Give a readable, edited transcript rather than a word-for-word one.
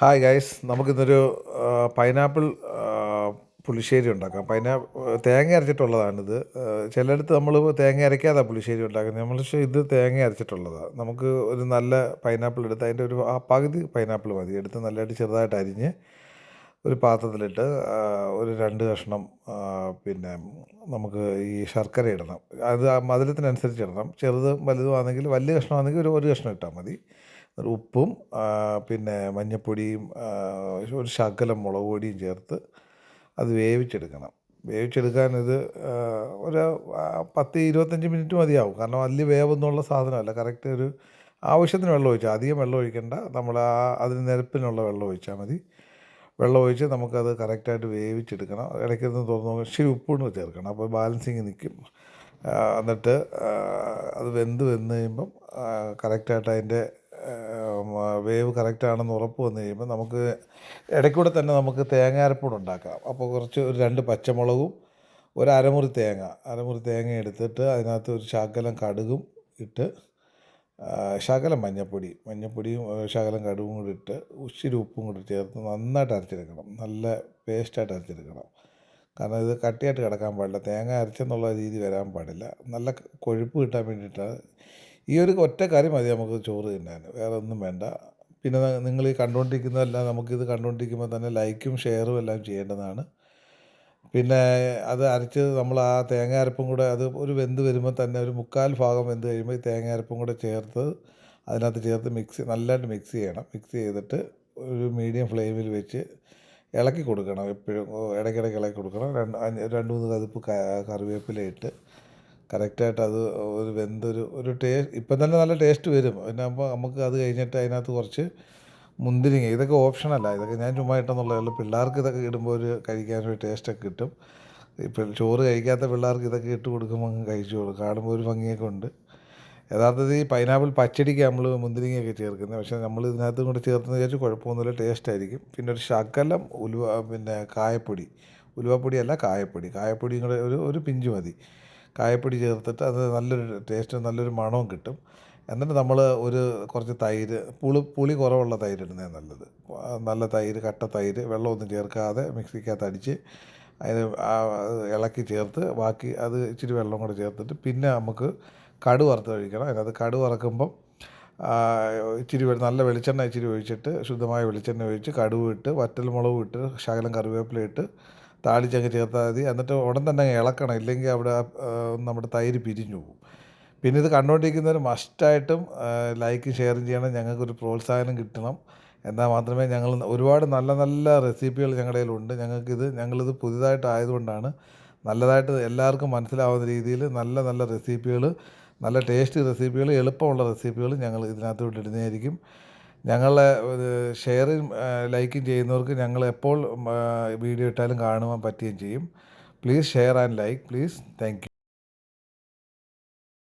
Hi guys, നമുക്കിന്നൊരു pineapple പുളിശ്ശേരി ഉണ്ടാക്കാം. തേങ്ങ അരച്ചിട്ടുള്ളതാണിത്. ചിലയിടത്ത് നമ്മൾ തേങ്ങ അരയ്ക്കാതെ പുളിശ്ശേരി ഉണ്ടാക്കുന്നത്. നമ്മൾ പക്ഷേ ഇത് തേങ്ങ അരച്ചിട്ടുള്ളതാണ്. നമുക്ക് ഒരു നല്ല പൈനാപ്പിൾ എടുത്ത് അതിൻ്റെ പകുതി പൈനാപ്പിൾ മതി എടുത്ത് നല്ലതായിട്ട് ചെറുതായിട്ട് അരിഞ്ഞ് ഒരു പാത്രത്തിലിട്ട് ഒരു 2 കഷ്ണം പിന്നെ നമുക്ക് ഈ ശർക്കര ഇടണം. അത് ആ മധുരത്തിനനുസരിച്ച് ഇടണം. ചെറുതും വലുതും ആണെങ്കിൽ വലിയ കഷ്ണമാണെങ്കിൽ ഒരു കഷ്ണം ഇട്ടാൽ മതി. ഉപ്പും പിന്നെ മഞ്ഞൾപ്പൊടിയും ഒരു ശകലം മുളക് പൊടിയും ചേർത്ത് അത് വേവിച്ചെടുക്കണം. വേവിച്ചെടുക്കാനിത് ഒരു 10-25 മിനിറ്റ് മതിയാവും. കാരണം വലിയ വേവൊന്നുമുള്ള സാധനമല്ല. കറക്റ്റ് ഒരു ആവശ്യത്തിന് വെള്ളം ഒഴിച്ചാൽ അധികം വെള്ളം ഒഴിക്കണ്ട. നമ്മൾ അതിന് നിരപ്പിനുള്ള വെള്ളം ഒഴിച്ചാൽ മതി. വെള്ളം ഒഴിച്ച് നമുക്കത് കറക്റ്റായിട്ട് വേവിച്ചെടുക്കണം. ഇടയ്ക്കൊന്ന് തുറന്ന് നോക്കണം. ഇച്ചിരി ഉപ്പൂടെ ചേർക്കണം. അപ്പോൾ ബാലൻസിങ് നിൽക്കും. എന്നിട്ട് അത് വന്ന് കഴിയുമ്പം കറക്റ്റായിട്ട് അതിൻ്റെ വേവ് കറക്റ്റാണെന്ന് ഉറപ്പ് വന്നു കഴിയുമ്പോൾ നമുക്ക് ഇടയ്ക്കൂടെ തന്നെ നമുക്ക് തേങ്ങ അരപ്പൂടെ ഉണ്ടാക്കാം. അപ്പോൾ ഒരു 2 പച്ചമുളകും ഒരു അരമുറി തേങ്ങ എടുത്തിട്ട് അതിനകത്ത് ഒരു ശകലം കടുകും ഇട്ട് ശകലം മഞ്ഞൾപ്പൊടിയും ശകലം കടുകും കൂടി ഇട്ട് ഇച്ചിരി ഉപ്പും കൂടി ചേർത്ത് നന്നായിട്ട് അരച്ചെടുക്കണം. നല്ല പേസ്റ്റായിട്ട് അരച്ചെടുക്കണം. കാരണം ഇത് കട്ടിയായിട്ട് കിടക്കാൻ പാടില്ല. തേങ്ങ അരച്ചെന്നുള്ള രീതി വരാൻ പാടില്ല. നല്ല കൊഴുപ്പ് കിട്ടാൻ വേണ്ടിയിട്ടാണ്. ഈ ഒരു ഒറ്റ കറി മതി നമുക്ക് ചോറ് തിന്നാൻ, വേറെ ഒന്നും വേണ്ട. പിന്നെ നിങ്ങൾ ഈ കണ്ടുകൊണ്ടിരിക്കുന്നതെല്ലാം നമുക്കിത് കണ്ടുകൊണ്ടിരിക്കുമ്പോൾ തന്നെ ലൈക്കും ഷെയറും എല്ലാം ചെയ്യേണ്ടതാണ്. പിന്നെ അത് അരച്ച് നമ്മൾ ആ തേങ്ങ അരപ്പും കൂടെ അത് ഒരു വെന്ത് വരുമ്പോൾ തന്നെ ഒരു 3/4 ഭാഗം വെന്ത് കഴിയുമ്പോൾ ഈ തേങ്ങ അരപ്പും കൂടെ ചേർത്ത് അതിനകത്ത് ചേർത്ത് നല്ലതായിട്ട് മിക്സ് ചെയ്യണം. മിക്സ് ചെയ്തിട്ട് ഒരു മീഡിയം ഫ്ലെയിമിൽ വെച്ച് ഇളക്കി കൊടുക്കണം. എപ്പോഴും ഇടയ്ക്കിടയ്ക്ക് ഇളക്കി കൊടുക്കണം. 2-3 കതിപ്പ് കറിവേപ്പില ഇട്ട് കറക്റ്റായിട്ട് അത് ഒരു ഒരു ഇപ്പം തന്നെ നല്ല ടേസ്റ്റ് വരും. പിന്നെ അപ്പോൾ നമുക്ക് അത് കഴിഞ്ഞിട്ട് അതിനകത്ത് കുറച്ച് മുന്തിരിങ്ങ, ഇതൊക്കെ ഓപ്ഷനല്ല, ഇതൊക്കെ ഞാൻ ചുമ്മാ ഇട്ടെന്നുള്ളതേ ഉള്ളൂ. പിള്ളേർക്ക് ഇതൊക്കെ ഇടുമ്പോൾ കഴിക്കാനൊരു ടേസ്റ്റൊക്കെ കിട്ടും. ഇപ്പം ചോറ് കഴിക്കാത്ത പിള്ളേർക്ക് ഇതൊക്കെ ഇട്ട് കൊടുക്കുമ്പോൾ അങ്ങ് കഴിച്ചോളും. കാണുമ്പോൾ ഒരു ഭംഗിയൊക്കെ ഉണ്ട്. യഥാർത്ഥത്തിൽ ഈ പൈനാപ്പിൾ പച്ചടിക്ക് നമ്മൾ മുന്തിരിങ്ങയൊക്കെ ചേർക്കുന്നത്. പക്ഷേ നമ്മൾ ഇതിനകത്തും കൂടെ ചേർത്തെന്ന് വിചാരിച്ച് കുഴപ്പമൊന്നുമില്ല, ടേസ്റ്റായിരിക്കും. പിന്നെ ഒരു ശകലം കായപ്പൊടി, ഉലുവപ്പൊടിയല്ല കായപ്പൊടിയും കൂടെ ഒരു പിഞ്ച് മതി. കായപ്പൊടി ചേർത്തിട്ട് അത് നല്ലൊരു ടേസ്റ്റും നല്ലൊരു മണവും കിട്ടും. എന്നിട്ട് നമ്മൾ കുറച്ച് തൈര്, പുളി കുറവുള്ള തൈര് ഇടുന്നതാണ് നല്ലത്. നല്ല തൈര്, കട്ട തൈര്, വെള്ളമൊന്നും ചേർക്കാതെ മിക്സിക്കകത്ത് അടിച്ച് അതിന് ഇളക്കി ചേർത്ത് ബാക്കി അത് ഇച്ചിരി വെള്ളം കൂടെ ചേർത്തിട്ട് പിന്നെ നമുക്ക് കടുക് വറുത്ത് കഴിക്കണം. അതിനകത്ത് കടുക് വറക്കുമ്പം ഇച്ചിരി നല്ല വെളിച്ചെണ്ണ ഇച്ചിരി ഒഴിച്ചിട്ട്, ശുദ്ധമായ വെളിച്ചെണ്ണ ഒഴിച്ച് കടുക് ഇട്ട് വറ്റൽമുളകും ഇട്ട് ശകലം കറിവേപ്പില ഇട്ട് താളിച്ചങ്ങ് ചേർത്താൽ മതി. എന്നിട്ട് ഉടൻ തന്നെ അങ്ങ് ഇളക്കണം. ഇല്ലെങ്കിൽ അവിടെ നമ്മുടെ തൈര് പിരിഞ്ഞു പോകും. പിന്നെ ഇത് കണ്ടുകൊണ്ടിരിക്കുന്നവർ മസ്റ്റായിട്ടും ലൈക്കും ഷെയറും ചെയ്യണം. ഞങ്ങൾക്കൊരു പ്രോത്സാഹനം കിട്ടണം. എന്നാൽ മാത്രമേ ഒരുപാട് നല്ല നല്ല റെസിപ്പികൾ ഞങ്ങളുടെ കയ്യിലുണ്ട്. ഞങ്ങളിത് പുതുതായിട്ടായതുകൊണ്ടാണ് നല്ലതായിട്ട് എല്ലാവർക്കും മനസ്സിലാവുന്ന രീതിയിൽ നല്ല നല്ല റെസിപ്പികൾ, നല്ല ടേസ്റ്റ് റെസിപ്പികൾ, എളുപ്പമുള്ള റെസിപ്പികൾ ഞങ്ങൾ ഇതിനകത്തോട്ട് ഇടുന്നതായിരിക്കും. ഞങ്ങളെ ഷെയറും ലൈക്കും ചെയ്യുന്നവർക്ക് ഞങ്ങൾ എപ്പോൾ വീഡിയോ ഇട്ടാലും കാണുവാൻ പറ്റുകയും ചെയ്യും. Please share and like please. Thank you.